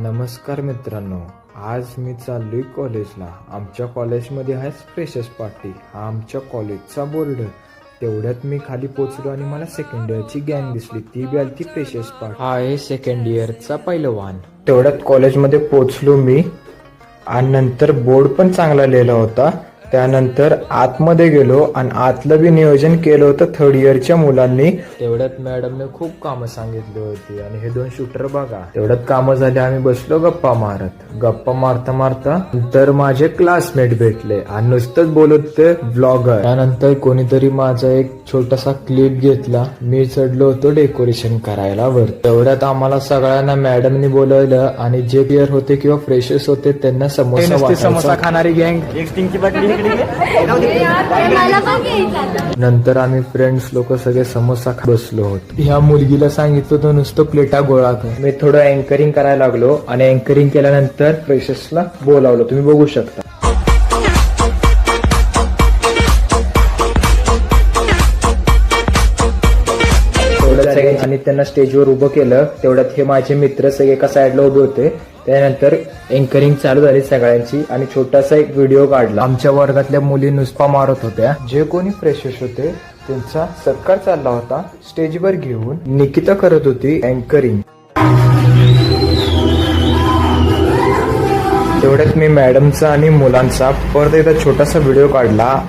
नमस्कार मित्रांनो, आज मी चाललोय कॉलेजला. आमच्या कॉलेजमध्ये आहे फ्रेशर्स पार्टी. हा आमच्या कॉलेजचा बोर्ड. तेवढ्यात मी खाली पोचलो आणि मला सेकंड इयरची गँग दिसली. ती बी आली फ्रेशर्स पार्टी. हा आहे सेकंड इयरचा पहिलवान. तेवढ्यात कॉलेजमध्ये पोचलो मी आणि नंतर बोर्ड पण चांगला लिहिला होता. त्यानंतर आतमध्ये गेलो आणि आतलं बी नियोजन केलं होतं थर्ड इयरच्या मुलांनी. तेवढ्यात मॅडमने खूप कामं सांगितली होती आणि हे 2 शूटर बघा. तेवढ्यात कामं झाली, आम्ही बसलो गप्पा मारता मारता नंतर माझे क्लासमेट भेटले आणि नुसतंच बोलत होते ब्लॉगर. त्यानंतर कोणीतरी माझा एक छोटासा क्लिप घेतला. मी चढलो होतो डेकोरेशन करायला वर. तेवढ्यात आम्हाला सगळ्यांना मॅडमनी बोलवलं आणि जे प्लेयर होते किंवा फ्रेशर्स होते त्यांना समोसा खाणारी गँग एक्सटिंगची बाटली. नंतर आम्ही फ्रेंड्स लोक सगळे समोसा बसलो होतो. ह्या मुलगीला सांगितलं तर नुसतं प्लेटा गोळा कर. मी थोडं अँकरिंग करायला लागलो आणि अँकरिंग केल्यानंतर फ्रेशर्सला बोलावलं. तुम्ही बघू शकता. आणि त्यांना स्टेजवर उभं केलं. तेवढ्यात हे माझे मित्र सगळे एका साईडला उभे होते. त्यानंतर अँकरिंग चालू झाली सगळ्यांची आणि छोटासा एक व्हिडिओ काढला. आमच्या वर्गातल्या मुली नुसपा मारत होत्या. जे कोणी फ्रेशर्स होते त्यांचा सत्कार चालला होता. स्टेजवर घेऊन निकिता करत होती अँकरिंग. तेवढ्यात मी मॅडमचा आणि मुलांचा परत एकदा छोटासा व्हिडिओ काढला.